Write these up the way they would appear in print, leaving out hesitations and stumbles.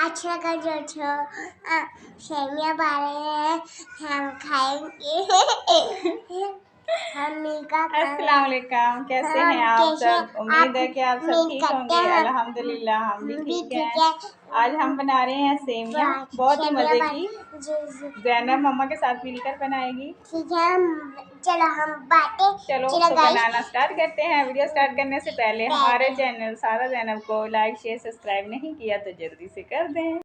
अच्छा का जो सेमिया बारे हैं हम खाएंगे। अस्सलाम वालेकुम, कैसे हैं आप सब? उम्मीद है कि आप सब ठीक होंगे। अल्हम्दुलिल्लाह हम भी ठीक हैं। आज हम बना रहे हैं सेमिया, बहुत ही मज़े की। ज़ैनब मम्मा के साथ मिलकर बनाएगी। ठीक है, चलो हम बातें चलो तो बनाना स्टार्ट करते हैं। वीडियो स्टार्ट करने से पहले हमारे चैनल सारा ज़ैनब को लाइक शेयर सब्सक्राइब नहीं किया तो जल्दी से कर दें।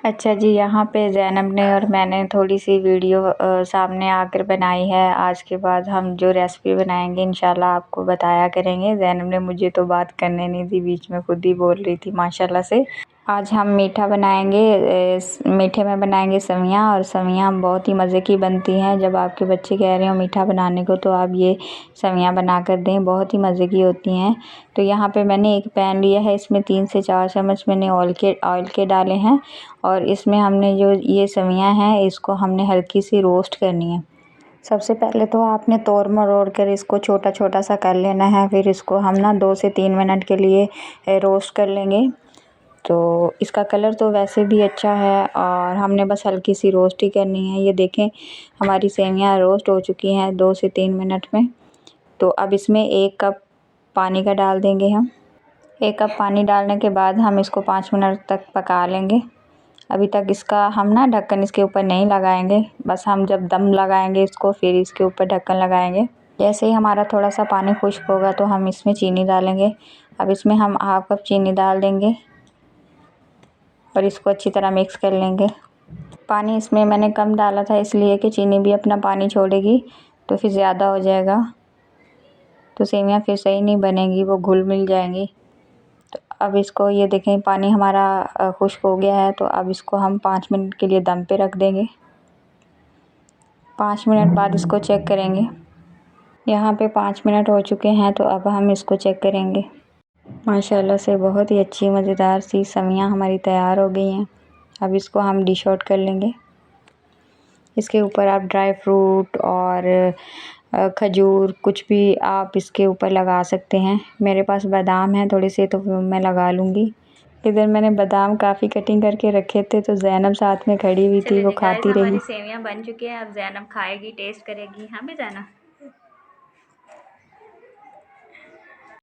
अच्छा जी, यहाँ पे ज़ैनब ने और मैंने थोड़ी सी वीडियो सामने आकर बनाई है। आज के बाद हम जो रेसिपी बनाएंगे इंशाल्लाह आपको बताया करेंगे। ज़ैनब ने मुझे तो बात करने नहीं दी, बीच में खुद ही बोल रही थी माशाल्लाह से। आज हम मीठा बनाएंगे, मीठे में बनाएंगे सवियाँ, और सवियाँ बहुत ही मज़े की बनती हैं। जब आपके बच्चे कह रहे हो मीठा बनाने को तो आप ये सवियाँ बना कर दें, बहुत ही मज़े की होती हैं। तो यहाँ पे मैंने एक पैन लिया है, इसमें 3 से 4 चम्मच मैंने ऑयल के डाले हैं, और इसमें हमने जो ये सवियाँ हैं इसको हमने हल्की सी रोस्ट करनी है। सबसे पहले तो आपने तोड़ मरोड़ कर इसको छोटा छोटा सा कर लेना है, फिर इसको हम ना 2 से 3 मिनट के लिए रोस्ट कर लेंगे। तो इसका कलर तो वैसे भी अच्छा है, और हमने बस हल्की सी रोस्ट ही करनी है। ये देखें हमारी सेवियाँ रोस्ट हो चुकी हैं 2 से 3 मिनट में। तो अब इसमें 1 कप पानी का डाल देंगे हम। 1 कप पानी डालने के बाद हम इसको 5 मिनट तक पका लेंगे। अभी तक इसका हम ना ढक्कन इसके ऊपर नहीं लगाएंगे, बस हम जब दम लगाएंगे इसको फिर इसके ऊपर ढक्कन लगाएंगे। जैसे ही हमारा थोड़ा सा पानी खुश्क होगा तो हम इसमें चीनी डालेंगे। अब इसमें हम ½ कप चीनी डाल देंगे और इसको अच्छी तरह मिक्स कर लेंगे। पानी इसमें मैंने कम डाला था इसलिए कि चीनी भी अपना पानी छोड़ेगी, तो फिर ज़्यादा हो जाएगा तो सेवियाँ फिर सही नहीं बनेंगी, वो घुल मिल जाएंगी। तो अब इसको ये देखें पानी हमारा खुश्क हो गया है, तो अब इसको हम 5 मिनट के लिए दम पे रख देंगे। 5 मिनट बाद इसको चेक करेंगे। यहाँ पे 5 मिनट हो चुके हैं, तो अब हम इसको चेक करेंगे। माशाल्लाह से बहुत ही अच्छी मज़ेदार सी सवियाँ हमारी तैयार हो गई हैं। अब इसको हम डिश आउट कर लेंगे। इसके ऊपर आप ड्राई फ्रूट और खजूर कुछ भी आप इसके ऊपर लगा सकते हैं। मेरे पास बादाम है थोड़े से, तो मैं लगा लूँगी। इधर मैंने बादाम काफ़ी कटिंग करके रखे थे, तो ज़ैनब साथ में खड़ी हुई थी, वो खाती रही। हमारी सेवियाँ बन चुकी हैं, अब ज़ैनब खाएगी, टेस्ट करेगी। हाँ भी ज़ैनब